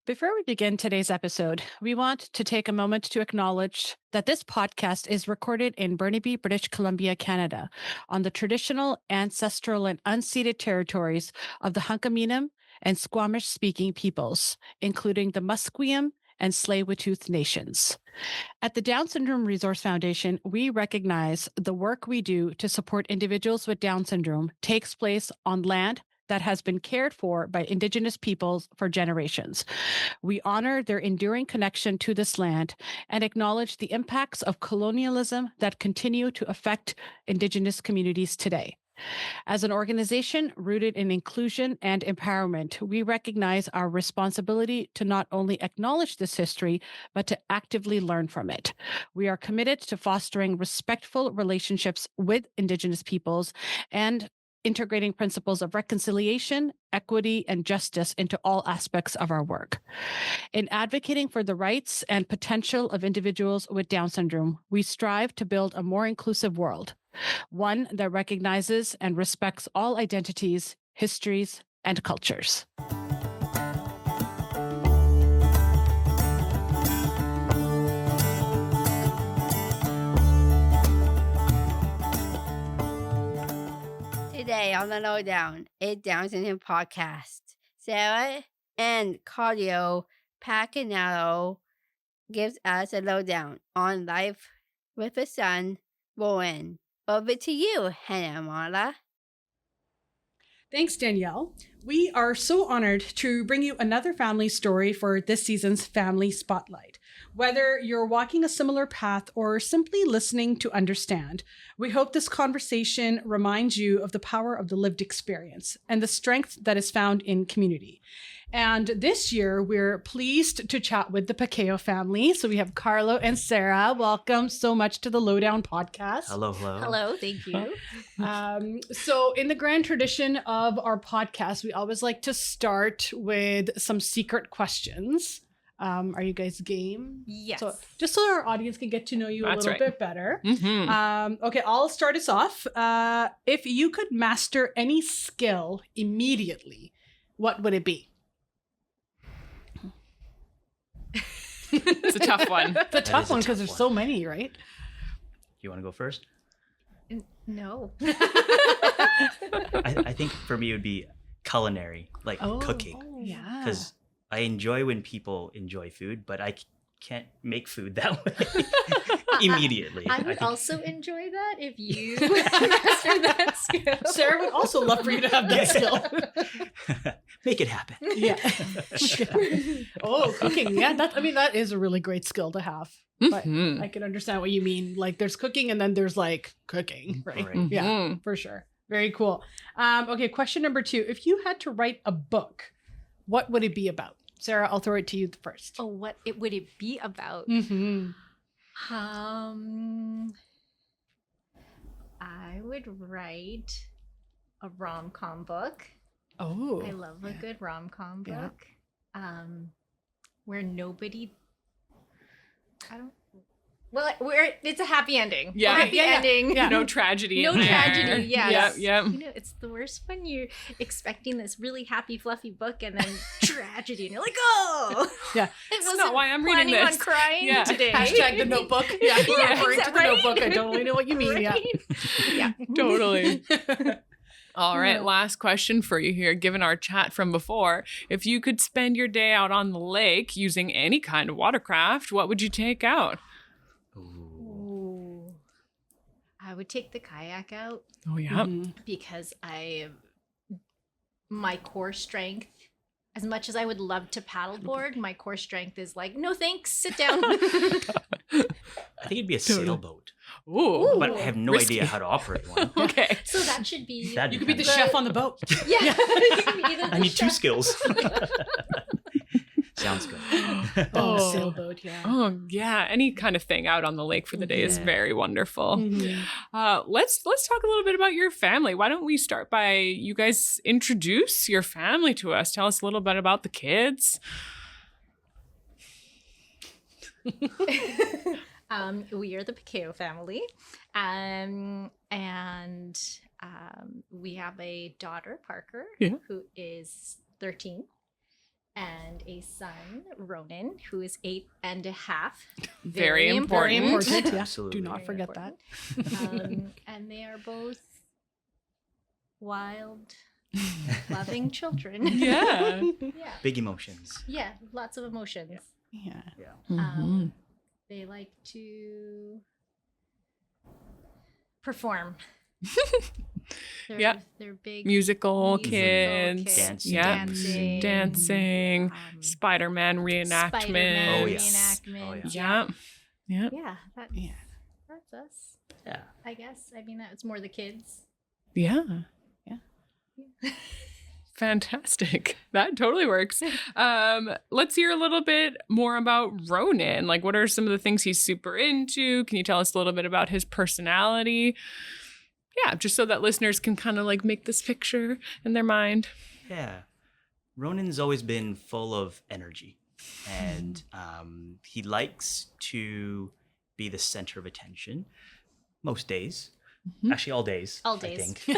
Before we begin today's episode, we want to take a moment to acknowledge that this podcast is recorded in Burnaby, British Columbia, Canada, on the traditional, ancestral, and unceded territories of the Hunkaminam and Squamish-speaking peoples, including the Musqueam and Tsleil-Waututh nations. At the Down Syndrome Resource Foundation, we recognize the work we do to support individuals with Down syndrome takes place on land that has been cared for by Indigenous peoples for generations. We honor their enduring connection to this land and acknowledge the impacts of colonialism that continue to affect Indigenous communities today. As an organization rooted in inclusion and empowerment, we recognize our responsibility to not only acknowledge this history, but to actively learn from it. We are committed to fostering respectful relationships with Indigenous peoples and integrating principles of reconciliation, equity, and justice into all aspects of our work. In advocating for the rights and potential of individuals with Down syndrome, we strive to build a more inclusive world, one that recognizes and respects all identities, histories, and cultures. Today on the Lowdown, a Down syndrome podcast, Sarah and Carlo Paqueo gives us a lowdown on life with a son, Ronin. Over to you, Hannah Marla. Thanks, Danielle. We are so honored to bring you another family story for this season's Family Spotlight. Whether you're walking a similar path or simply listening to understand, we hope this conversation reminds you of the power of the lived experience and the strength that is found in community. And this year, we're pleased to chat with the Paqeuo family. So we have Carlo and Sarah. Welcome so much to the Lowdown podcast. Hello. Hello, thank you. So in the grand tradition of our podcast, we always like to start with some secret questions. Are you guys game? Yes. So just so our audience can get to know you a little bit better. Mm-hmm. Okay, I'll start us off. If you could master any skill immediately, what would it be? It's a tough one. It's a tough one because there's so many, right? You want to go first? No. I think for me it would be culinary, like cooking. Yeah. Because I enjoy when people enjoy food, but I can't make food that way immediately. I would also enjoy that if you mastered that skill. Sarah would also love for you to have that skill. Make it happen. Yeah. Cooking. Yeah, that is a really great skill to have. But I can understand what you mean. Like there's cooking and then there's like cooking, right? Right. Yeah, for sure. Very cool. Okay, question number 2. If you had to write a book, what would it be about? Sarah, I'll throw it to you first. Oh, what would it be about? Mm-hmm. I would write a rom-com book. Oh. I love a good rom-com book. Where nobody it's a happy ending. Yeah. Happy ending. Yeah. No tragedy. No in there. tragedy, yes. Yep. You know, it's the worst when you're expecting this really happy, fluffy book and then tragedy, and you're like, oh, Yeah. it wasn't not why I'm reading planning this. on crying Yeah. today. Hashtag the notebook. Yeah, we're Yeah, referring to the right? notebook. I totally know what you mean. Right? Yeah. Totally. All right, last question for you here. Given our chat from before, if you could spend your day out on the lake using any kind of watercraft, what would you take out? Ooh. I would take the kayak out Oh, yeah. because my core strength, as much as I would love to paddleboard, my core strength is like, no thanks, sit down. I think it'd be a sailboat, Ooh. but I have no Risky. idea how to operate one. Okay. So that should be. That'd You could be the kinda- chef on the boat. Yeah. You can be either I the need 2 chef- skills. Sounds good. Oh, sailboat, yeah. Oh, yeah. Any kind of thing out on the lake for the day is Yeah. very wonderful. Mhm. Let's talk a little bit about your family. Why don't we start by you guys introduce your family to us? Tell us a little bit about the kids. We are the Paqeuo family. And we have a daughter, Parker, Yeah. who is 13, and a son, Ronin, who is 8.5. Very important. Important. Yeah. Absolutely. Do not forget that. And they are both wild, loving children. Yeah. Yeah. Big emotions. Yeah, lots of emotions. Yeah. Mhm. They like to perform. They're big Musical musical kids. Dancing. Yeah. dancing, Dancing. Spider-Man reenactment. Spider-Man Oh, yeah. reenactments. Yeah. Yeah. Yeah, that's, Yeah. that's us, Yeah. I guess. I mean, that's more the kids. Yeah. Yeah. Fantastic. That totally works. Let's hear a little bit more about Ronin. Like, what are some of the things he's super into? Can you tell us a little bit about his personality? Yeah, just so that listeners can kind of like make this picture in their mind. Yeah. Ronin's always been full of energy, and he likes to be the center of attention most days. Mhm. Actually, all days. All I days. think.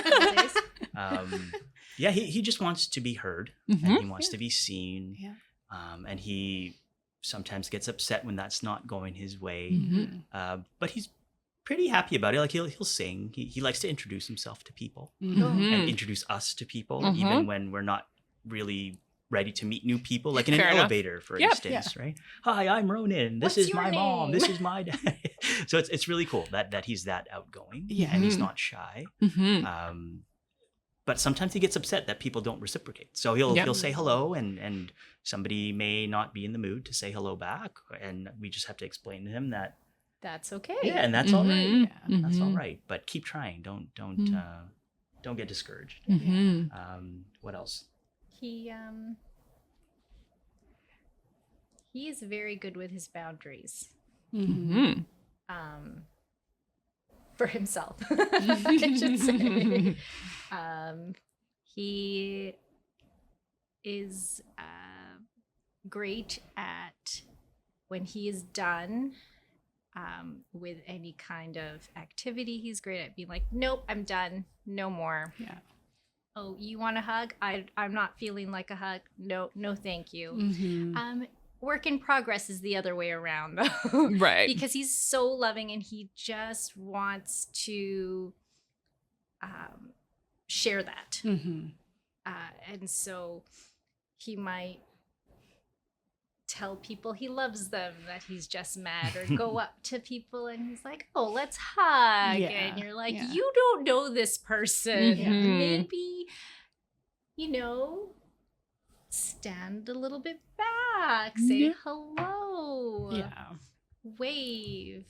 All days. Yeah, he just wants to be heard, Mhm. and he wants to be seen. Yeah. And he sometimes gets upset when that's not going his way. Mhm. But he's pretty happy about it. Like he'll sing. He likes to introduce himself to people Mhm. and introduce us to people, Mhm. even when we're not really ready to meet new people. Like in an Fair enough. elevator, for Yep. instance, right? Hi, I'm Ronin. This What's is your my mom. name? This is my dad. So it's really cool that he's that outgoing. Yeah. And he's Mhm. not shy. Mhm. But sometimes he gets upset that people don't reciprocate. So he'll Yep. he'll say hello, and somebody may not be in the mood to say hello back, and we just have to explain to him that That's okay. yeah, and that's all right. Mhm. Yeah, That's all Mhm. right. But keep trying. Don't get discouraged. Mhm. What else? He is very good with his boundaries. Mhm. For himself, I should say. He is great at when he is done with any kind of activity. He's great at being like, nope, I'm done. No more. Yeah. Oh, you want a hug? I'm not feeling like a hug. No, thank you. Mhm. Work in progress is the other way around. Right. Because he's so loving and he just wants to share that. Mhm. And so he might tell people he loves them, that he's just mad, or go up to people and he's like, oh, let's hug. Yeah, And you're like, yeah. you don't know this person. Mhm. Maybe, stand a little bit back, say Yeah. hello, Yeah. wave.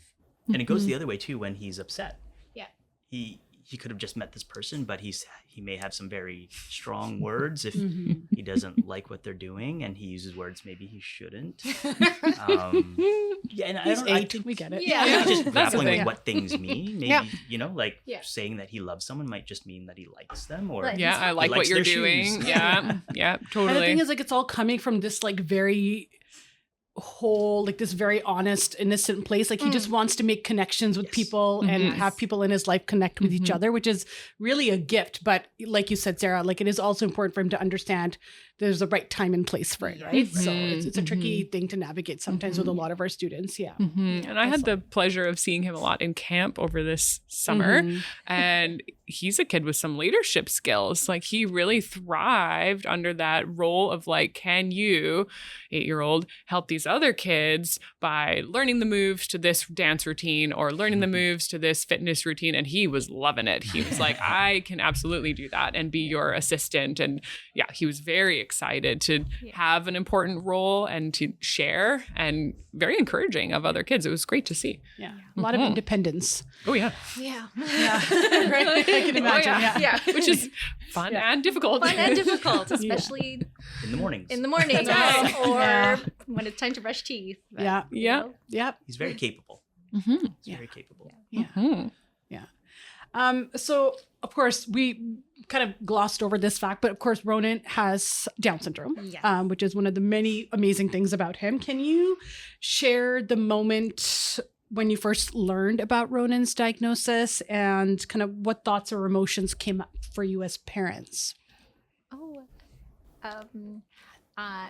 And it goes the other way too when he's upset. Yeah. He could have just met this person, but he may have some very strong words if Mhm. he doesn't like what they're doing, and he uses words maybe he shouldn't. Yeah, and He's I 8. think We get it. Yeah. he's just That's the grappling thing. with what things mean. Maybe Yeah. Yeah. saying that he loves someone might just mean that he likes them, or Right. Yeah, I He like what likes you're their doing. shoes. Yeah. Yeah, And the totally. thing is, like, it's all coming from this, like, very whole, like, this very honest, innocent place. Like, he just wants to make connections with Yes. people and Mhm. have people in his life connect with each Mhm. other, which is really a gift. But like you said, Sarah, like, it is also important for him to understand there's a right time and place for it, right? So it's a tricky thing to navigate sometimes with a lot of our students. Yeah. Mhm. And I had the pleasure of seeing him a lot in camp over this summer. Mhm. And he's a kid with some leadership skills. Like, he really thrived under that role of like, can you, 8-year-old, help these other kids by learning the moves to this dance routine or learning the moves to this fitness routine? And he was loving it. He was like, I can absolutely do that and be your assistant. And yeah, he was very excited to have an important role and to share, and very encouraging of other kids. It was great to see. Yeah. A lot of independence. Oh, yeah. Yeah. Yeah. Right? I can imagine. Oh, yeah. Which is fun and difficult. Fun and difficult, especially in the mornings. in the morning Right. or Yeah. when it's time to brush teeth. But, Yeah. you Yeah. know, Yeah. He's very capable. Mm-hmm. He's Yeah. very capable. Yeah. Mm-hmm. So of course we kind of glossed over this fact, but of course Ronin has Down syndrome, Yes. which is one of the many amazing things about him. Can you share the moment when you first learned about Ronin's diagnosis and kind of what thoughts or emotions came up for you as parents? Oh,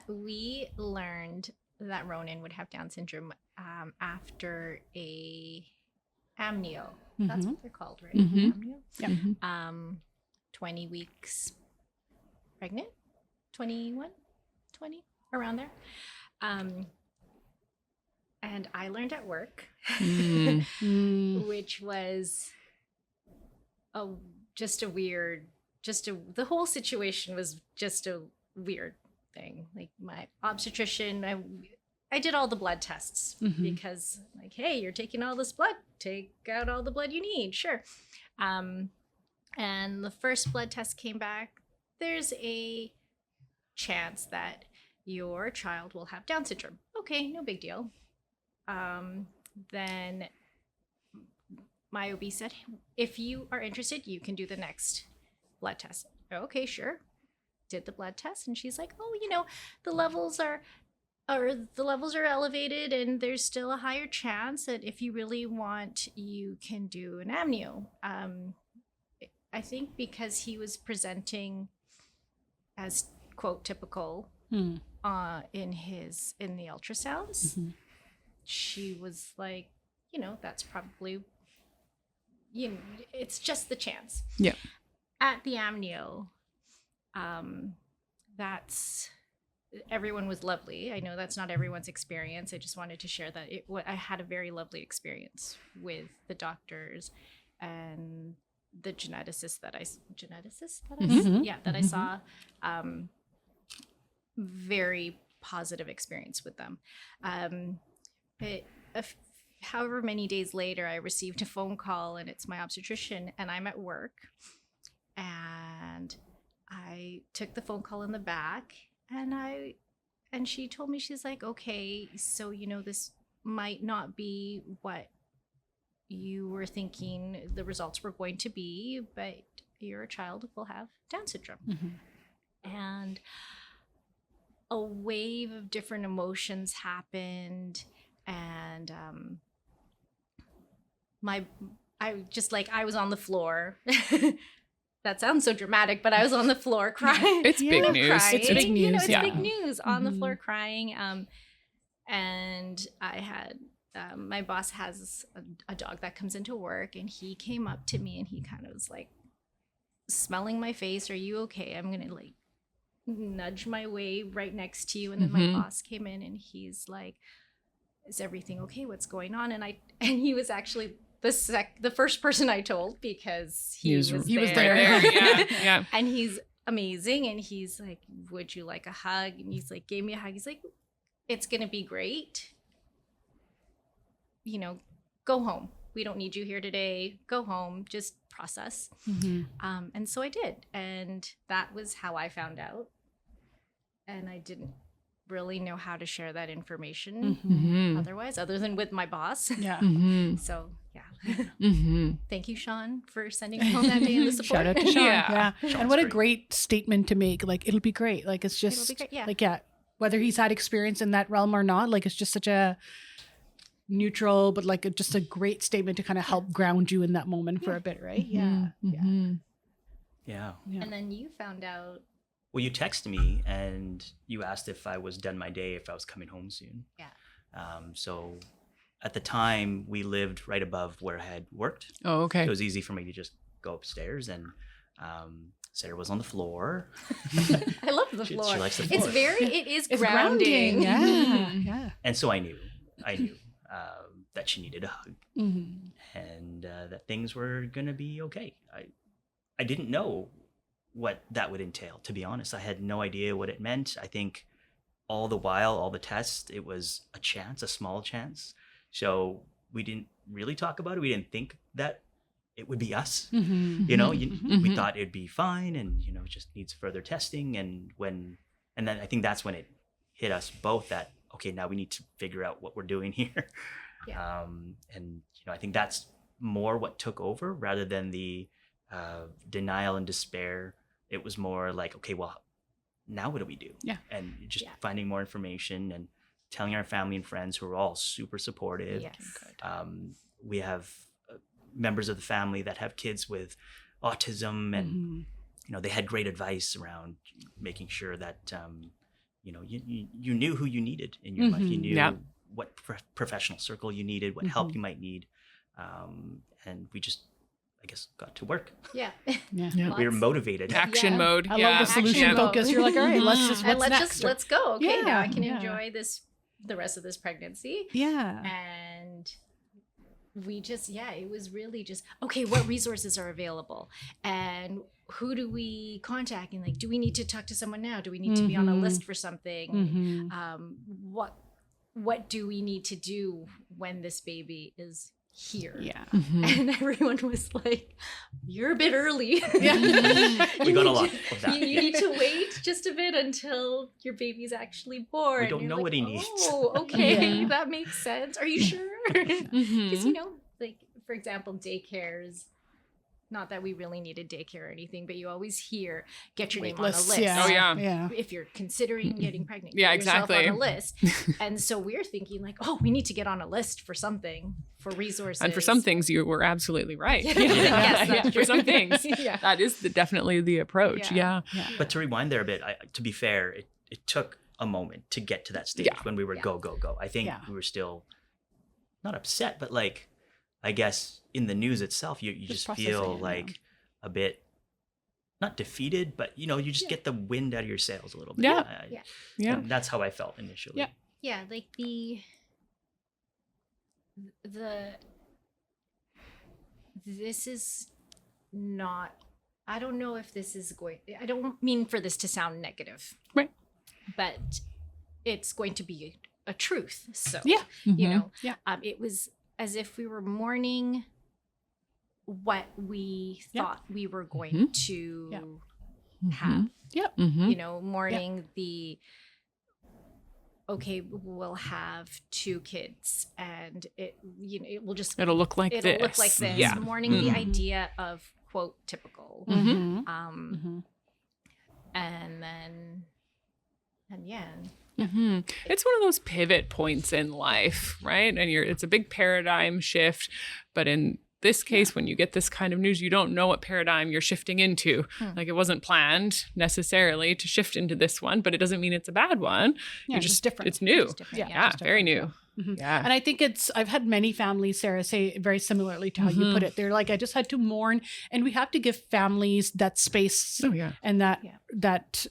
We learned that Ronin would have Down syndrome after a amnio. That's what they're called, right? Mhm. Amnio. Yeah. 20 weeks pregnant, 21, 20, around there. And I learned at work, which was the whole situation was just a weird thing. Like my obstetrician, I did all the blood tests because like, hey, you're taking all this blood, take out all the blood you need. Sure. And the first blood test came back. There's a chance that your child will have Down syndrome. Okay, no big deal. Then my OB said, if you are interested, you can do the next blood test. Okay, sure. Did the blood test, and she's like, oh, the levels are elevated, and there's still a higher chance that if you really want, you can do an amnio. I think because he was presenting as quote typical in the ultrasounds, she was like, that's probably, it's just the chance. Yeah. At the amnio, everyone was lovely. I know that's not everyone's experience. I just wanted to share that I had a very lovely experience with the doctors and the geneticist that I saw. Very positive experience with them. However many days later, I received a phone call, and it's my obstetrician, and I'm at work, and I took the phone call in the back, and she told me, she's like, okay, so this might not be what you were thinking the results were going to be, but your child will have Down syndrome. And a wave of different emotions happened, and I was on the floor. That sounds so dramatic, but I was on the floor crying. It's big news. Crying. It's big news. It's yeah. big news, on the floor crying. And I had my boss has a dog that comes into work, and he came up to me, and he kind of was like smelling my face. Are you okay? I'm gonna like nudge my way right next to you. And then my boss came in, and he's like, is everything okay? What's going on? And he was actually the first person I told, because he was there. Yeah. And he's amazing, and he's like, would you like a hug? And he's like, gave me a hug. He's like, it's gonna be great, go home. We don't need you here today. Go home, just process. And so I did, and that was how I found out. And I didn't really know how to share that information otherwise, other than with my boss. Yeah. So yeah. Thank you, Sean, for sending me home that day and the support. Shout out to Sean. Yeah. Yeah. Sean's And what a great. great statement to make. Like, it'll be great. Like, it's just It'll be great, yeah. like, yeah, whether he's had experience in that realm or not, like, it's just such a neutral, but like just a great statement to kind of help ground you in that moment for a bit, right? Yeah. Yeah. And then you found out. Well, you texted me and you asked if I was done my day, if I was coming home soon. Yeah. So at the time, we lived right above where I had worked. Oh, okay. It was easy for me to just go upstairs, and Sarah was on the floor. I love the She floor. likes the floor. It is It's grounding. Yeah. Yeah. And so I knew that she needed a hug, and that things were going to be okay. I didn't know what that would entail, to be honest. I had no idea what it meant. I think all the tests, it was a chance, a small chance. So we didn't really talk about it. We didn't think that it would be us. We thought it'd be fine, and it just needs further testing. And then I think that's when it hit us both that, okay, now we need to figure out what we're doing here. Yeah. And I think that's more what took over rather than the denial and despair. It was more like, okay, well, now what do we do? Yeah. And just finding more information and telling our family and friends, who are all super supportive. Yes. We have members of the family that have kids with autism, and they had great advice around making sure that you knew who you needed in your life. You knew what professional circle you needed, what help you might need. And we just, I guess, got to work. Yeah. We were motivated. Action mode. I love the solution Action focus. mode. You're like, all right, what's let's next? let's go. Okay, now I can Yeah. enjoy the rest of this pregnancy. Yeah. And we just, it was really just, okay, what resources are available? And who do we contact? And like, do we need to talk to someone now? Do we need to be on a list for something? What do we need to do when this baby is here? Yeah. And everyone was like, you're a bit early. We got a lot of that. You need to wait just a bit until your baby's actually born. We don't know what he needs. Oh, okay. That makes sense. Are you sure? Because, like, for example, daycares, not that we really needed daycare or anything, but you always hear, get your name on a Lists, list. yeah. Oh, yeah. If you're considering getting pregnant, Yeah, get yourself exactly. on a list. And so we're thinking like, oh, we need to get on a list for something, for resources. And for some things, you were absolutely right. Yes, that's For true. some things, Yeah. that is definitely the approach. Yeah. Yeah. But to rewind there a bit, to be fair, it took a moment to get to that stage when we were go. I think we were still not upset, but like, I guess in the news itself, you just feel like a bit, not defeated, but you just get the wind out of your sails a little bit. Yeah. And that's how I felt initially. Yeah, like this is not, I don't know if this is going, I don't mean for this to sound negative. Right. But it's going to be a truth. So, Yeah. it was as if we were mourning what we thought we were going to have. Yep. Mourning the, okay, we'll have 2 kids and it will just, It'll look like it'll this. look like this. Yeah. Mourning the idea of, quote, typical. Mm-hmm. And then, It's one of those pivot points in life, right? And it's a big paradigm shift. But in this case, when you get this kind of news, you don't know what paradigm you're shifting into. Like it wasn't planned necessarily to shift into this one, but it doesn't mean it's a bad one. Yeah, You're just different. It's new. Just different, Yeah, just very different, new. Yeah. And I think I've had many families, Sarah, say very similarly to how you put it. They're like, I just had to mourn. And we have to give families that space Oh, yeah. and that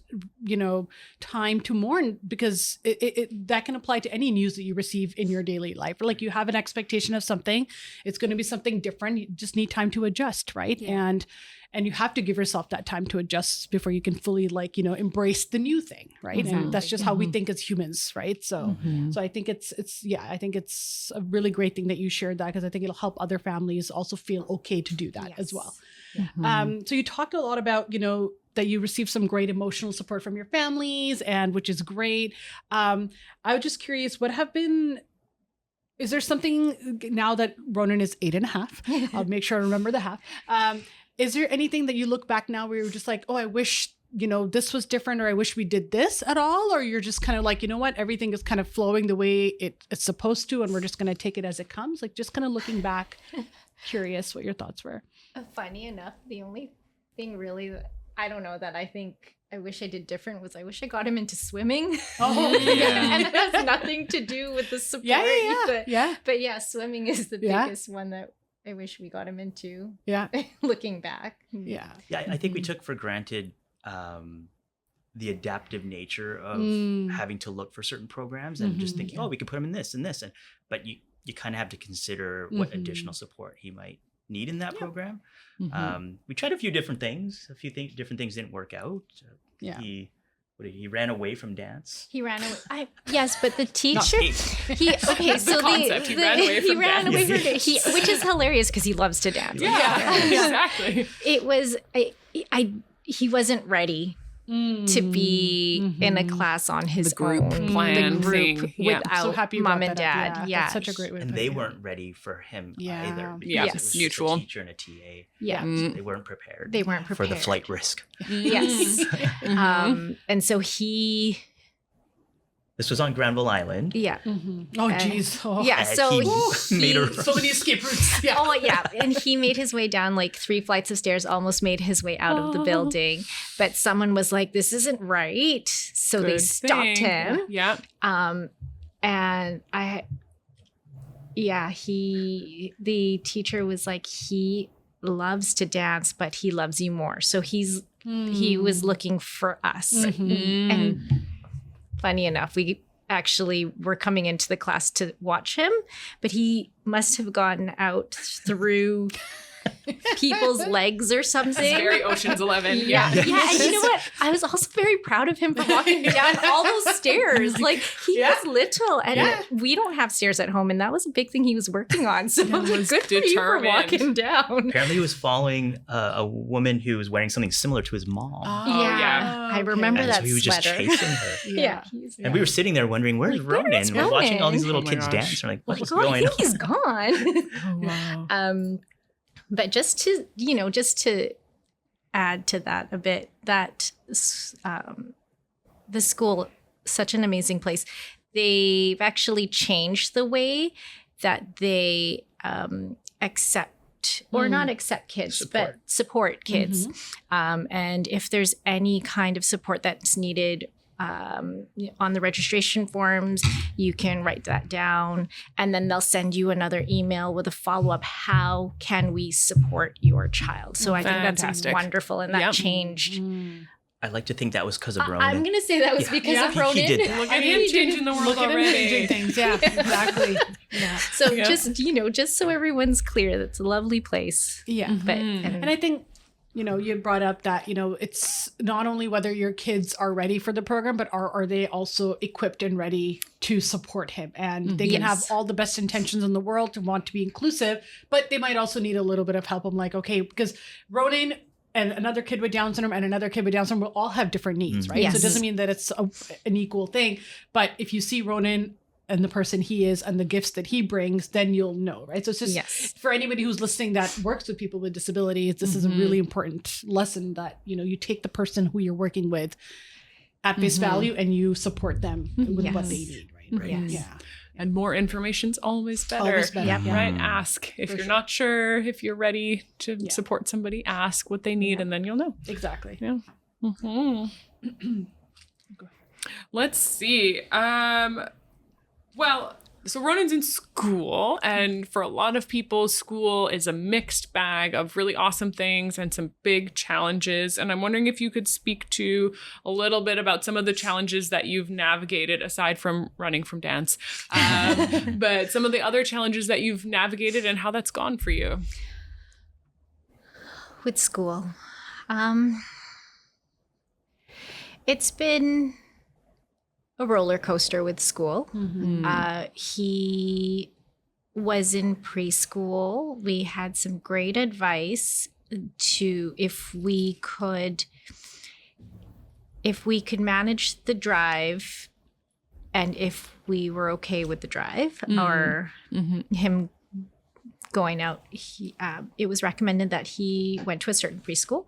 time to mourn, because that can apply to any news that you receive in your daily life. Or like you have an expectation of something, it's going to be something different. You just need time to adjust, right? Yeah. And you have to give yourself that time to adjust before you can fully embrace the new thing, right? And that's just how we think as humans, right? So so I think I think it's a really great thing that you shared that, because I think it'll help other families also feel okay to do that as well. So you talked a lot about, that you received some great emotional support from your families, and which is great. I was just curious, is there something now that Ronin is 8.5? I'll make sure I remember the half. Is there anything that you look back now where you're just like, oh, I wish, this was different, or I wish we did this at all? Or you're just kind of like, you know what, everything is kind of flowing the way it's supposed to, and we're just going to take it as it comes? Like, just kind of looking back, curious what your thoughts were. Funny enough, the only thing really that I don't know that I think I wish I did different was I wish I got him into swimming. Oh, And it has nothing to do with the support. But yeah, swimming is the biggest one that I wish we got him into. Yeah. Looking back. Yeah, I think we took for granted the adaptive nature of having to look for certain programs and just thinking, oh, we could put him in this and this. But you kind of have to consider what additional support he might need in that program. We tried a few different things. Different things didn't work out. He ran away from dance. He ran away. Yes, but the teacher. Not He ran away from dance, which is hilarious because he loves to dance. Yeah. Exactly. It was he wasn't ready to be in a class on his group own. plan the group thing. Yeah. without So happy you mom brought and that up. dad. That's such a great way to And put they it. weren't ready for him Yeah. either. Because Yeah, it was mutual. a teacher and a TA. Yeah. So they weren't prepared. They weren't for prepared the flight risk. Yes. And so he This was on Granville Island. Yeah. Oh, geez. Oh. Yeah. So he made her So many escape routes. Yeah. Oh, yeah. And he made his way down like 3 flights of stairs, almost made his way out of the building. But someone was like, this isn't right. So they Good stopped thing. him. Yeah. And the teacher was like, he loves to dance, but he loves you more. So he was looking for us. Mm-hmm. And funny enough, we actually were coming into the class to watch him, but he must have gotten out through people's legs or something. It's very Ocean's 11. Yeah. And you know what? I was also very proud of him for walking down all those stairs. Like, he was little, and we don't have stairs at home, and that was a big thing he was working on. So was good for you for determined. walking down. Apparently, he was following a woman who was wearing something similar to his mom. Oh, yeah. I remember and that so he was just sweater. chasing her. Yeah. And we were sitting there wondering, where's Like, where's Ronin? We're watching all these Ronin? little Oh my kids gosh. dance. We're like, what's Like, oh, I going think on? he's gone. Oh, wow. But just to add to that a bit, that the school, such an amazing place. They've actually changed the way that they accept or not accept kids, but support kids. And if there's any kind of support that's needed on the registration forms, you can write that down, and then they'll send you another email with a follow-up. How can we support your child? So I think that's Fantastic. wonderful, and that Yep. changed. I like to think that was because of Ronin. I'm gonna say that was because of He Ronin. did that. Look at him changing the world Look at him already. changing things. Yeah, exactly. Yeah. So Yeah. just so everyone's clear, that's a lovely place. Yeah. But And I think, you brought up that, it's not only whether your kids are ready for the program, but are they also equipped and ready to support him? And they can have Yes. all the best intentions in the world to want to be inclusive, but they might also need a little bit of help. I'm like, okay, because Ronin and another kid with Down syndrome and another kid with Down syndrome will all have different needs, right? So Yes. it doesn't mean that it's an equal thing. But if you see Ronin and the person he is and the gifts that he brings, then you'll know, right? So it's just Yes. for anybody who's listening that works with people with disabilities, this is a really important lesson that, you take the person who you're working with at face value and you support them with what they Yes. need, right? Yes. Yeah. And more information's always better. Always better. Yep. Yeah. Right? Ask. If For you're sure. not sure, if you're ready to Yeah. support somebody, ask what they need, and then you'll know. Exactly. Yeah. Let's see. Well, so Ronin's in school, and for a lot of people, school is a mixed bag of really awesome things and some big challenges. And I'm wondering if you could speak to a little bit about some of the challenges that you've navigated, aside from running from dance, but some of the other challenges that you've navigated and how that's gone for you. With school, it's been a roller coaster with school. He was in preschool. We had some great advice to if we could manage the drive, and if we were okay with the drive or him going out, it was recommended that he went to a certain preschool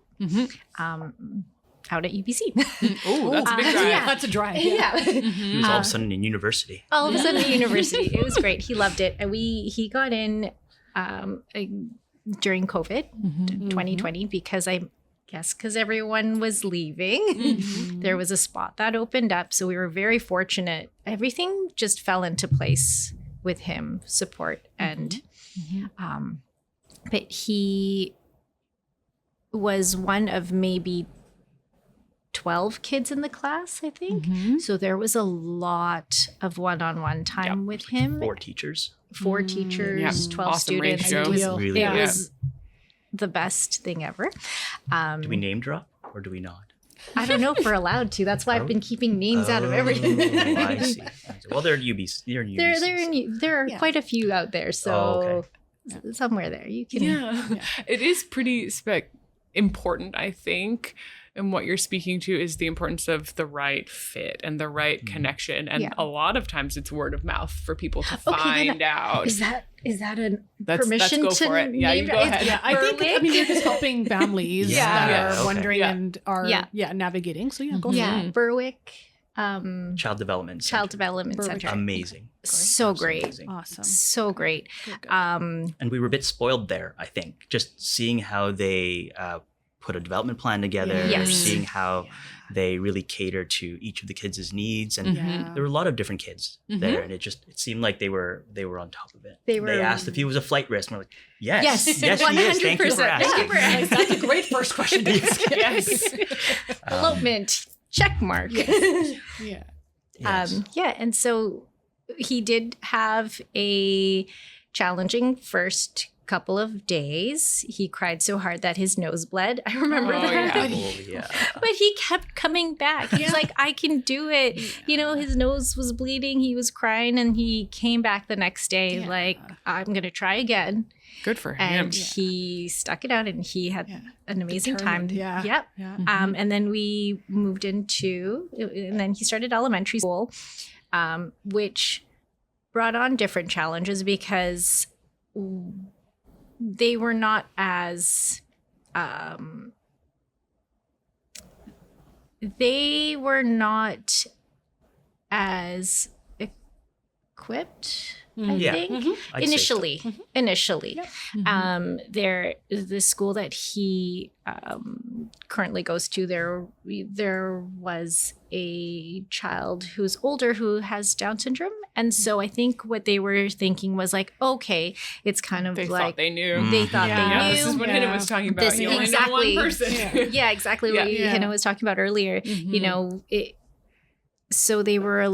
out at UBC. Oh, that's a big drive. yeah. That's a drive. Yeah. He was all of a sudden in university. All of a sudden at university. It was great. He loved it. And he got in during COVID 2020 because because everyone was leaving. There was a spot that opened up. So we were very fortunate. Everything just fell into place with him, support. And but he was one of maybe 12 kids in the class, I think. So there was a lot of one-on-one time with him. 4 teachers. 4 teachers, Yeah. 12 Awesome students. ratio. It was, Really it good. was the best thing ever. Do we name drop or do we not? I don't know if we're allowed to. That's why I've been keeping names out of everything. I see. Well, they're UBC. They're in UBC. There are Yeah. quite a few out there, so Oh, somewhere there you can. Yeah. It is pretty important, I think. And what you're speaking to is the importance of the right fit and the right connection. And Yeah. a lot of times it's word of mouth for people to Okay, find out. Is that a Let's permission go to for it. Yeah, name you go it? ahead. Yeah, I think you're just helping families Yeah. that Yeah, are okay. wondering Yeah. and are Yeah. navigating. So yeah, go Yeah, for it. Berwick Child Development Center. Child Development Center. Amazing. So Absolutely great. amazing. Awesome. So great. Good, good. And we were a bit spoiled there, I think, just seeing how they put a development plan together, Yes. seeing how they really cater to each of the kids' needs. And Yeah. there were a lot of different kids there, and it seemed like they were on top of it. They were- They asked if he was a flight risk, and we're like, yes, Yes, yes, he is. Thank you for 100%. asking. Thank you for asking. That's a great first question to ask. Yes. Elopement. Check mark. Yeah. Yes. And so he did have a challenging first couple of days. He cried so hard that his nose bled. I remember Oh, that. yeah. Oh, yeah. But he kept coming back. He's like, I can do it. You know, his nose was bleeding. He was crying, and he came back the next day Yeah. like, I'm going to try again. Good for him. And he stuck it out, and he had an amazing time. Determined, yeah. Yep. Yeah. And then we moved and then he started elementary school, which brought on different challenges because they were not as equipped. I Yeah. think I'd say so. initially, the school that he currently goes to, there was a child who's older who has Down syndrome, and so I think what they were thinking was like, okay, it's kind of They like thought they knew. they thought Yeah. they Yeah, knew. this is what Yeah. Hannah was talking about. This- You only exactly. know one person. Yeah. Exactly Yeah. what Hannah was talking about earlier. You know, so they were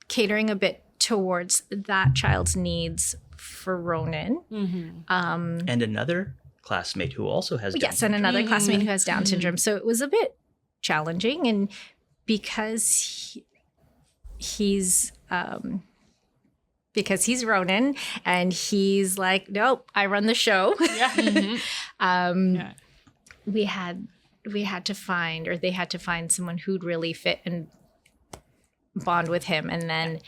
catering a bit towards that child's needs for Ronin. And another classmate who also has Down Yes, and another Mm-hmm. classmate who has Down syndrome. So it was a bit challenging, and because he's Ronin, and he's like, nope, I run the show. Yeah. We had to find, or they had to find someone who'd really fit and bond with him, and then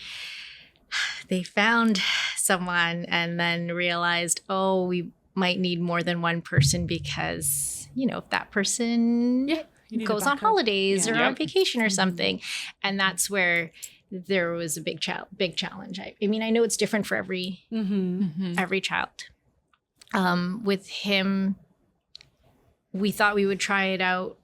they found someone and then realized, oh, we might need more than one person because, you know, if that person You need a goes on backup. holidays Yeah. or Yep. on vacation or something. And that's where there was a big challenge. I mean, I know it's different for every child. With him, we thought we would try it out.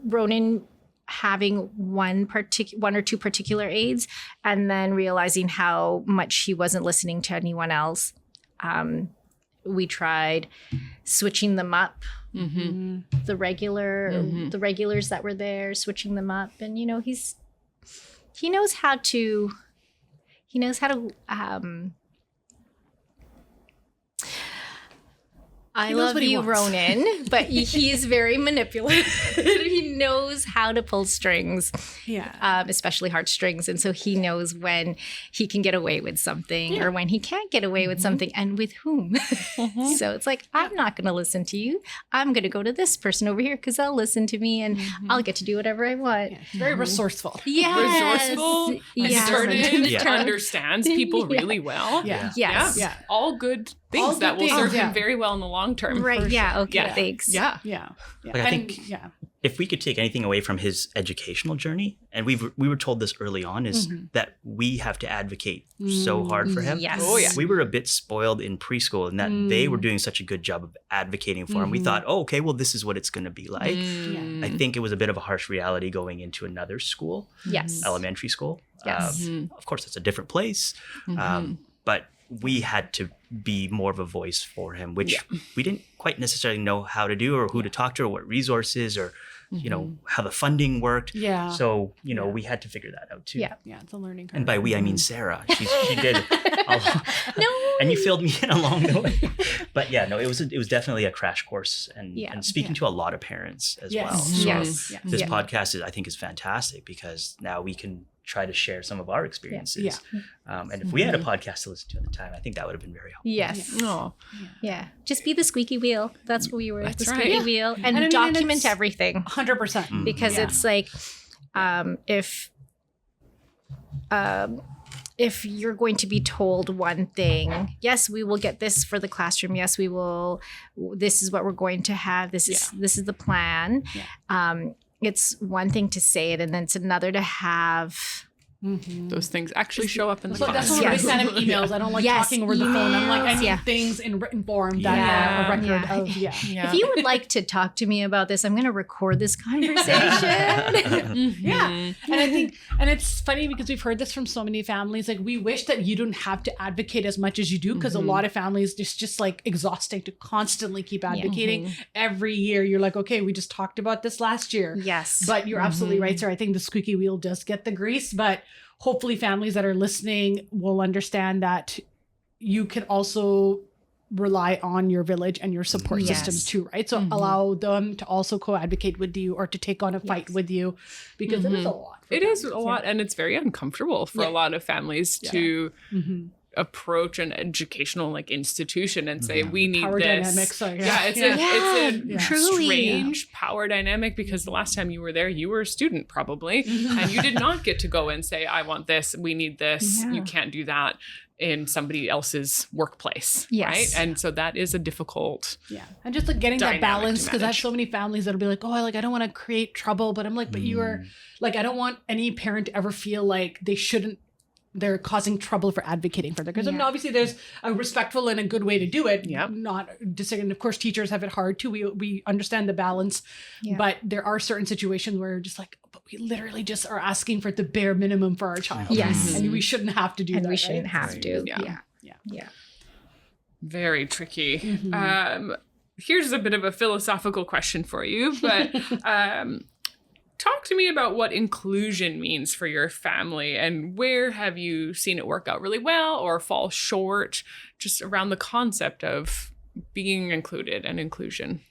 Ronin having one or two particular aids, and then realizing how much he wasn't listening to anyone else. We tried switching them up, the regulars that were there, switching them up, and you know, he knows how to I He knows love what he you, wants. Ronin, but he's very manipulative. He knows how to pull strings, especially heartstrings. And so he knows when he can get away with something or when he can't get away with something and with whom. So it's like, I'm not going to listen to you. I'm going to go to this person over here because they'll listen to me and I'll get to do whatever I want. He's very resourceful. Yes. Resourceful, Yes. assertive, Yeah. understands people really well. Yeah. Yes. Yeah. All good things All that good will serve things, yeah. him very well in the long term. Right. For Yeah. sure. Okay. Yeah. Thanks. Yeah. Yeah. Like, I think if we could take anything away from his educational journey, and we were told this early on, is that we have to advocate so hard for him. Yes. Oh, yeah. We were a bit spoiled in preschool in that they were doing such a good job of advocating for him. We thought, oh, okay, well, this is what it's going to be like. I think it was a bit of a harsh reality going into another school, Yes. elementary school. Yes. Of course, it's a different place, but we had to be more of a voice for him, which we didn't quite necessarily know how to do or who to talk to or what resources or, you know, how the funding worked. Yeah. So, you know, we had to figure that out too. Yeah. Yeah. It's a learning curve. And by we, I mean Sarah. She did a lot. No. And you filled me in along the way. But yeah, no, it was definitely a crash course and speaking to a lot of parents as well. So Yes. Yeah. this podcast I think is fantastic because now we can try to share some of our experiences. Yeah. And if we had a podcast to listen to at the time, I think that would have been very helpful. Yes. Oh, Yeah. Just be the squeaky wheel. That's what we were. That's the right. squeaky Yeah. wheel And I mean, document it's- everything 100%. because Yeah. it's like if you're going to be told one thing, yes, we will get this for the classroom. Yes, we will. This is what we're going to have. This is the plan. it's one thing to say it, and then it's another to have Those things actually show up in the So that's class. one of the big fan of emails. I don't like Yes, talking over the phone. I'm like, I need emails, things in written form that Yeah. are a record Yeah. of, Yeah. If you would like to talk to me about this, I'm going to record this conversation. Yeah. And I think, and it's funny because we've heard this from so many families. Like, we wish that you don't have to advocate as much as you do, because a lot of families, it's just like exhausting to constantly keep advocating. Every year, you're like, okay, we just talked about this last year. Yes. But you're absolutely right, sir. I think the squeaky wheel does get the grease, but hopefully families that are listening will understand that you can also rely on your village and your support Yes. systems too, right? So allow them to also co-advocate with you or to take on a fight with you, because it is a lot. for It is a families, lot, and it's very uncomfortable for a lot of families to approach an educational like institution and say, we need Power this. dynamics, like, It's Yeah, a truly. strange power dynamic, because the last time you were there, you were a student probably, and you did not get to go and say, I want this, we need this. You can't do that in somebody else's workplace, Yes. right? And so that is a difficult. Yeah. And just like getting that Dynamic balance, to because I have manage. so many families that'll be like, oh, I don't want to create trouble, but I'm like, but you are like, I don't want any parent to ever feel like they're causing trouble for advocating for their kids. I mean, Yeah. obviously there's a respectful and a good way to do it. Yep. Not disagreeing. Of course, teachers have it hard too. We understand the balance, Yeah. but there are certain situations where you're just like, but we literally just are asking for the bare minimum for our child. Yes. And we shouldn't have to do And that. we shouldn't right? have to. Yeah. Yeah. Very tricky. Here's a bit of a philosophical question for you, but talk to me about what inclusion means for your family, and where have you seen it work out really well or fall short, just around the concept of being included and inclusion.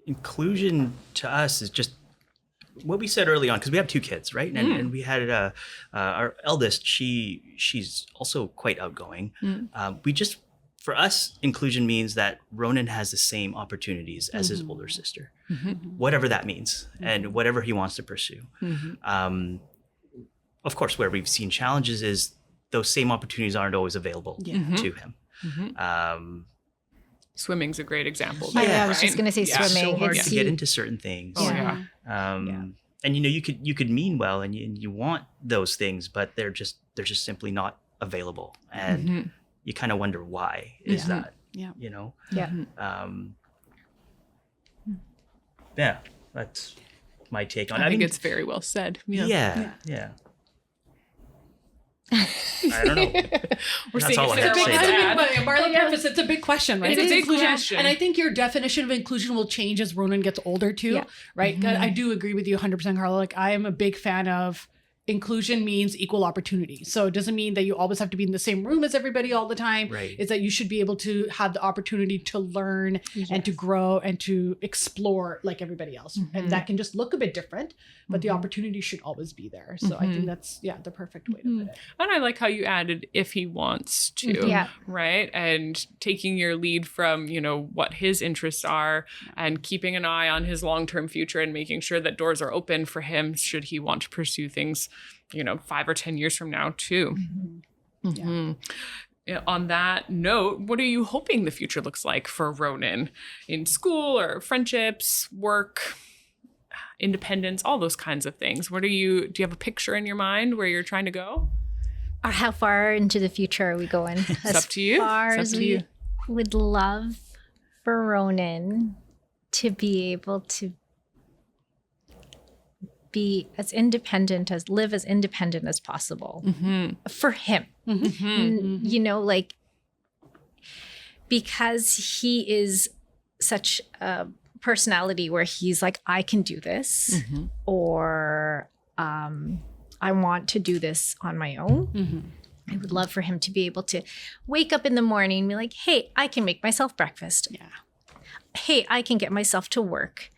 Inclusion to us is just what we said early on, because we have two kids, right? And we had our eldest. She's also quite outgoing. For us, inclusion means that Ronin has the same opportunities as his older sister, whatever that means, and whatever he wants to pursue. Of course, where we've seen challenges is those same opportunities aren't always available to him. Swimming's a great example. Yeah, there, I was just right? going to say Yeah. swimming. So hard It's to get into certain things. Oh, yeah. And you could mean well, and you want those things, but they're just simply not available, and you kind of wonder why is that. Yeah. You know. Yeah. Yeah, that's my take on it. I think it's very well said. Yeah. I don't know. We're That's seeing all if I have to Sarah say wants about to add. Marlon preface, it's a big question, right? It's a big inclusion. question. And I think your definition of inclusion will change as Ronan gets older too, Yeah. right? I do agree with you 100%, Carlo. Like, I am a big fan of inclusion means equal opportunity. So it doesn't mean that you always have to be in the same room as everybody all the time. Right. It's that you should be able to have the opportunity to learn and to grow and to explore like everybody else. And that can just look a bit different, but the opportunity should always be there. So I think that's, the perfect way to put it. And I like how you added if he wants to, Yeah. right? And taking your lead from, what his interests are and keeping an eye on his long-term future and making sure that doors are open for him should he want to pursue things, 5 or 10 years from now too. On that note, what are you hoping the future looks like for Ronin in school or friendships, work, independence, all those kinds of things? Do you have a picture in your mind where you're trying to go? Or how far into the future are we going? It's up to you. As far It's up as to we you. would love for Ronin to be able to be as independent live as independent as possible for him. Because he is such a personality where he's like, I can do this, or I want to do this on my own. I would love for him to be able to wake up in the morning and be like, hey, I can make myself breakfast. Yeah. Hey, I can get myself to work.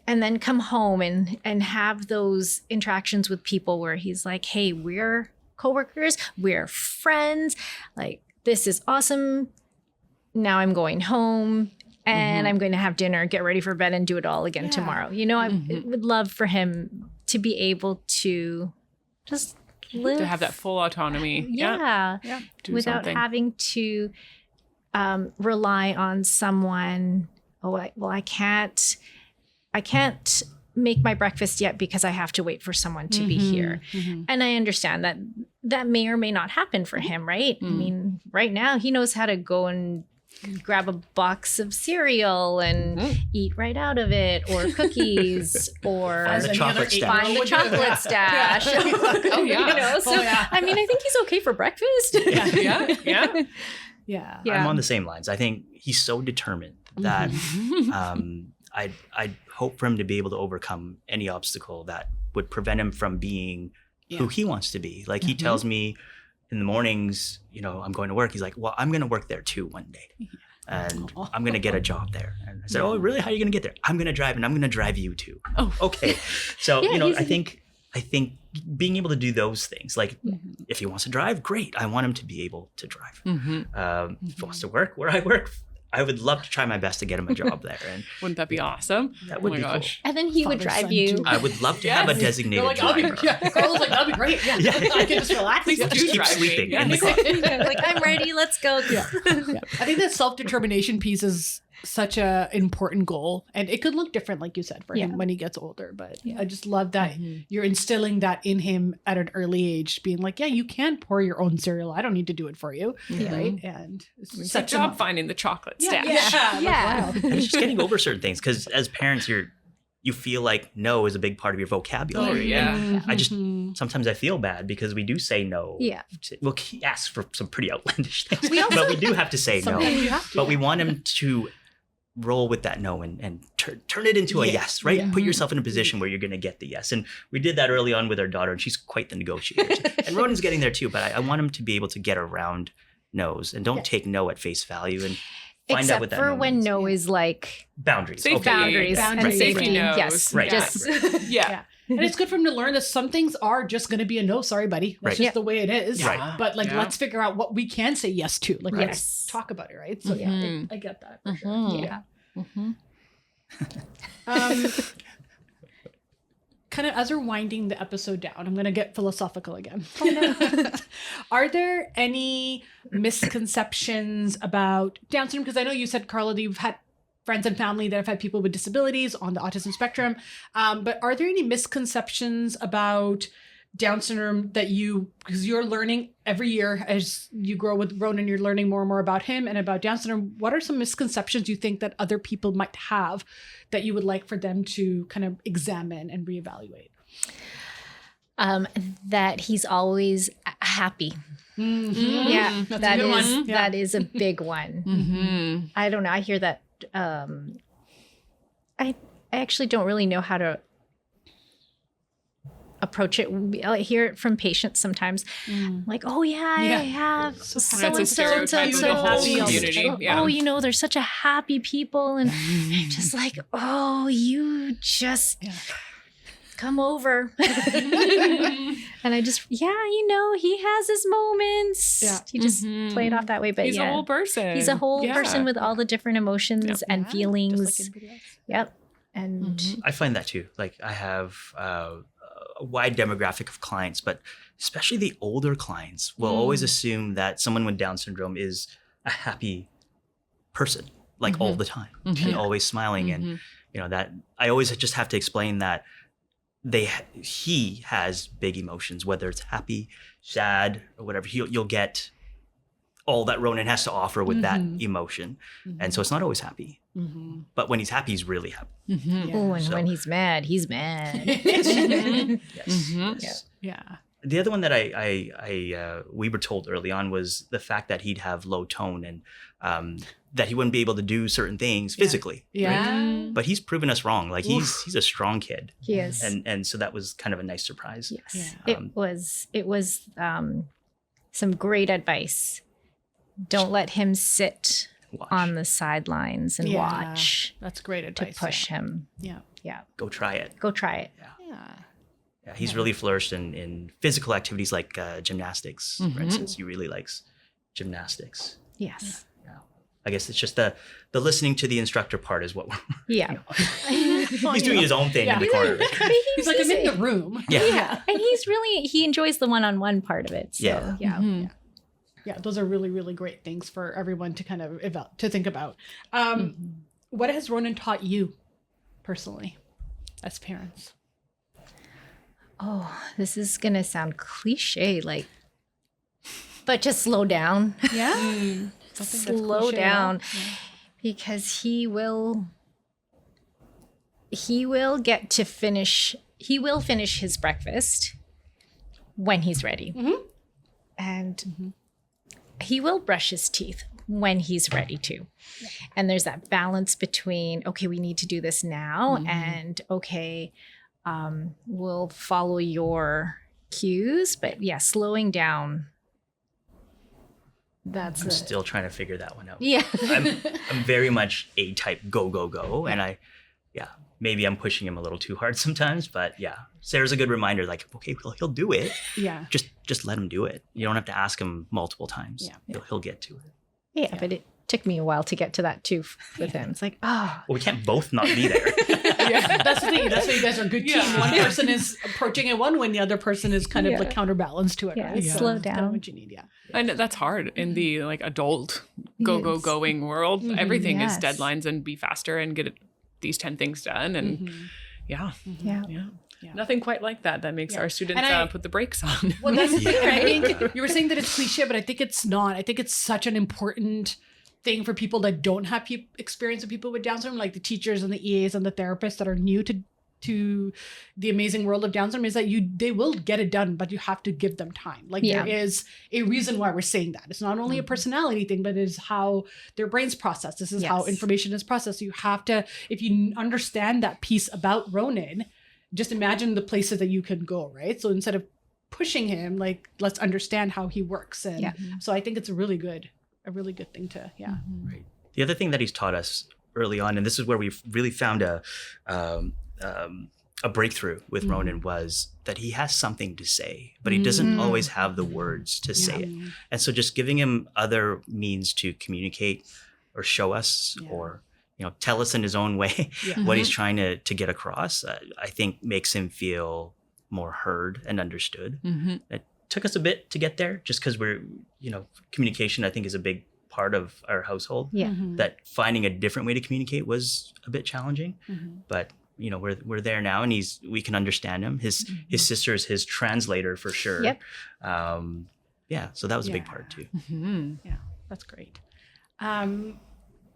And then come home and have those interactions with people where he's like, hey, we're coworkers, we're friends. Like, this is awesome. Now I'm going home and I'm going to have dinner, get ready for bed, and do it all again tomorrow. I would love for him to be able to just live. To have that full autonomy. Yeah. Do Without something. having to rely on someone I can't make my breakfast yet because I have to wait for someone to be here. And I understand that that may or may not happen for him, right? I mean, right now he knows how to go and grab a box of cereal and eat right out of it, or cookies, or Find the chocolate stash. find the chocolate stash. Oh, You know, so I mean, I think he's okay for breakfast. Yeah. I'm on the same lines. I think he's so determined that I'd hope for him to be able to overcome any obstacle that would prevent him from being who he wants to be. Like he tells me in the mornings, you know, I'm going to work. He's like, well, I'm going to work there too one day. And I'm going to get a job there. And I said, oh, really? How are you going to get there? I'm going to drive, and I'm going to drive you too. Oh, okay. So, you know, I think being able to do those things, like if he wants to drive, great. I want him to be able to drive. If he wants to work where I work, I would love to try my best to get him a job there. And Wouldn't that be awesome? that would be cool. And then he would drive you. I would love to have a designated Like, I'll be, driver. Carla's like, that'd be great. Yeah. I can just relax. Please Yeah. do Just keep drive me. sleeping Yeah. in the car. Like, I'm ready. Let's go. I think that self-determination piece is such a important goal, and it could look different, like you said, for him when he gets older. But I just love that you're instilling that in him at an early age, being like, yeah, you can pour your own cereal. I don't need to do it for you, right? And it's Good such job a finding the chocolate stash. Yeah. And it's just getting over certain things, because as parents, you feel like no is a big part of your vocabulary. Oh, yeah. And I just sometimes I feel bad because we do say no. Yeah. Well, he asks for some pretty outlandish things, We also- but we do have to say no. Sometimes you have to. But we want him to roll with that no and turn it into a yes, right? Yeah. Put yourself in a position where you're going to get the yes. And we did that early on with our daughter, and she's quite the negotiator. And Ronin's getting there too, but I want him to be able to get around no's and don't take no at face value, and find out what Except that for no when means. no is like Boundaries. Safety. Okay. boundaries Boundaries. and Safety safety. knows. Yes. Right. Just Yeah. And it's good for him to learn that some things are just going to be a no. Sorry, buddy. That's Right. just the way it is. Right. But like, Yeah. let's figure out what we can say yes to. Like, Yes. let's talk about it, right? So yeah, I get that for sure. Yeah. Kind of as we're winding the episode down, I'm going to get philosophical again. Are there any misconceptions about Down syndrome? Because I know you said, Carla, that you've had friends and family that have had people with disabilities on the autism spectrum. But are there any misconceptions about Down syndrome that because you're learning every year as you grow with Ronin, you're learning more and more about him and about Down syndrome. What are some misconceptions you think that other people might have that you would like for them to kind of examine and reevaluate? that he's always happy. Yeah, That's that a good is one. Yeah. that is a big one. I don't know. I hear that. I actually don't really know how to approach it. I hear it from patients sometimes, like, "Oh yeah, I have so That's and a so and stereotype so of the whole community. Yeah. Oh, you know, they're such a happy people," and just like, "Oh, you just." Come over. And I just, he has his moments. Yeah. He just played off that way. But He's a whole person. He's a whole Yeah. person with all the different emotions and feelings. Just like anybody else. Yep. And I find that too. Like I have a wide demographic of clients, but especially the older clients will always assume that someone with Down syndrome is a happy person, like all the time, and always smiling. And you know that I always just have to explain that he has big emotions, whether it's happy, sad, or whatever. You'll get all that Ronin has to offer with that emotion, and so it's not always happy. But when he's happy, he's really happy. oh, and when he's mad, he's mad. Yes. Yeah. The other one that we were told early on was the fact that he'd have low tone and that he wouldn't be able to do certain things physically. Yeah. But he's proven us wrong. Like he's a strong kid. He is. And so that was kind of a nice surprise. Yes. Yeah. It was some great advice. Don't let him sit Watch. on the sidelines and watch That's great to advice. push him. Yeah. Yeah. Go try it. Go try it. Yeah. Yeah, he's really flourished in physical activities like gymnastics, for instance. He really likes gymnastics. Yes. I guess it's just the listening to the instructor part is what we're, Yeah. he's doing his own thing in the corner. But He's like, I'm in the room. Yeah. And he enjoys the one-on-one part of it. So, Yeah. Yeah, those are really, really great things for everyone to kind of to think about. what has Ronin taught you personally as parents? Oh, this is going to sound cliche, like, but just slow down. Yeah. Don't think that's Slow cliche at all. down. Because he will get to finish, he will finish his breakfast when he's ready. And he will brush his teeth when he's ready to. And there's that balance between, okay, we need to do this now, and okay, we'll follow your cues. But yeah, slowing down. That's I'm still trying to figure that one out. Yeah. I'm very much A type, go, go, go. And maybe I'm pushing him a little too hard sometimes, but yeah, Sarah's a good reminder, like, okay, well, he'll do it. Yeah. Just let him do it. You don't have to ask him multiple times. Yeah. He'll get to it. Yeah, but it took me a while to get to that too with him. It's like, Well, we can't both not be there. Yeah, that's the thing. That's why you guys are a good team. Yeah. One person is approaching it one way, and the other person is kind of Yeah. like counterbalanced to it. Yeah, Right? slow That's kind down. of what you need. Yeah. And that's hard in the like adult Yes. going world. Everything Yes. is deadlines and be faster and get these 10 things done. And yeah. yeah. Yeah. Nothing quite like that. That makes Yeah. our students And I- put the brakes on. Well, that's the thing. Yeah. I think you were saying that it's cliche, but I think it's not. I think it's such an important thing for people that don't have experience with people with Down syndrome, like the teachers and the EAs and the therapists that are new to the amazing world of Down syndrome, is that they will get it done, but you have to give them time. Like Yeah. there is a reason why we're saying that. It's not only a personality thing, but it is how their brains process. This is how Yes. information is processed. You have to, if you understand that piece about Ronin, just imagine the places that you can go, right? So instead of pushing him, like, let's understand how he works. And Yeah. so I think it's a really good thing to, Right. The other thing that he's taught us early on, and this is where we've really found a breakthrough with Ronin, was that he has something to say, but he doesn't always have the words to say it. And so just giving him other means to communicate or show us or, tell us in his own way what he's trying to get across, I think makes him feel more heard and understood. It took us a bit to get there just because we're, communication, I think, is a big part of our household. Yeah. That finding a different way to communicate was a bit challenging, but we're there now, and we can understand him. His sister is his translator for sure. Yep. So that was a big part too. Yeah, that's great.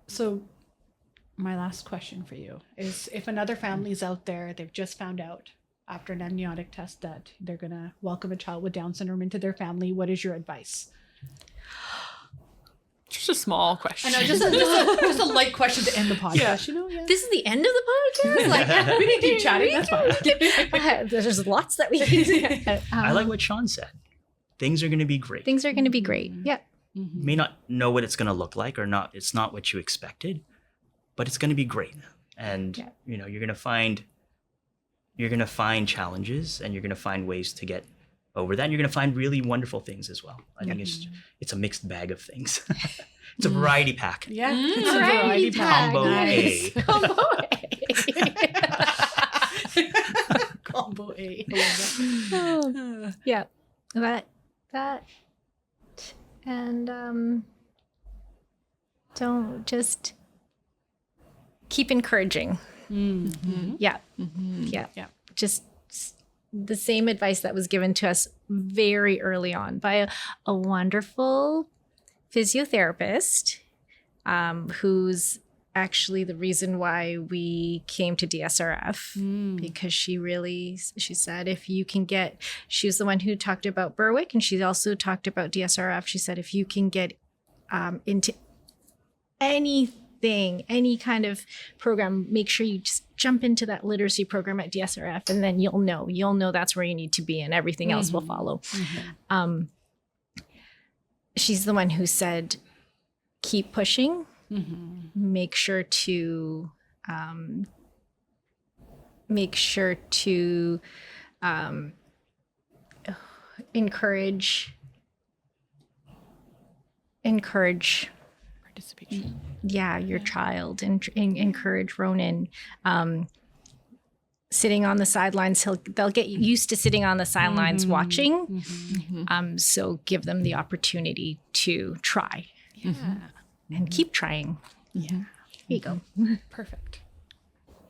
So my last question for you is, if another family is out there, they've just found out after an amniotic test that they're going to welcome a child with Down syndrome into their family, what is your advice? Just a small question. I know, just a light question to end the podcast. This is the end of the podcast? Like, We can keep chatting. That's fine. There's lots that we can do. I like what Sean said. Things are going to be great. Things are going to be great. Yeah. You may not know what it's going to look like, or not. It's not what you expected, but it's going to be great. And you're going to find challenges, and you're going to find ways to get over that. And you're going to find really wonderful things as well. I think it's a mixed bag of things. It's a variety pack. Yeah. It's a variety pack. Combo Nice. A. Combo Combo A. I love that. Yeah. That and don't just keep encouraging. Yeah. Yeah. Yeah. Just the same advice that was given to us very early on by a wonderful physiotherapist, who's actually the reason why we came to DSRF, because she said, if you can get, she was the one who talked about Berwick, and she also talked about DSRF. She said, if you can get into anything, any kind of program, make sure you just jump into that literacy program at DSRF, and then you'll know that's where you need to be, and everything else will follow. She's the one who said, keep pushing. Make sure to encourage Participation. your child, and encourage Ronin. Sitting on the sidelines, they'll get used to sitting on the sidelines watching. So give them the opportunity to try and keep trying. Yeah. Here you go. Perfect.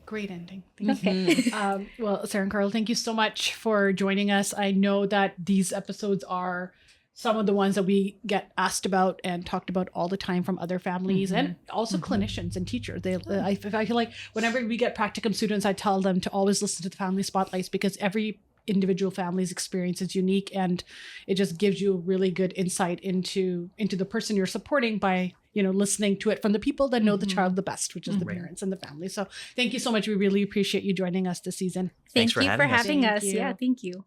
Great ending. Thank Okay. you. Well, Sarah and Carl, thank you so much for joining us. I know that these episodes are some of the ones that we get asked about and talked about all the time from other families and also clinicians and teachers. I feel like whenever we get practicum students, I tell them to always listen to the family spotlights because every individual family's experience is unique, and it just gives you really good insight into the person you're supporting by listening to it from the people that know the child the best, which is the parents and the family. So thank you so much. We really appreciate you joining us this season. Thanks Thank for you for having us. having Thank us. you. Yeah, thank you.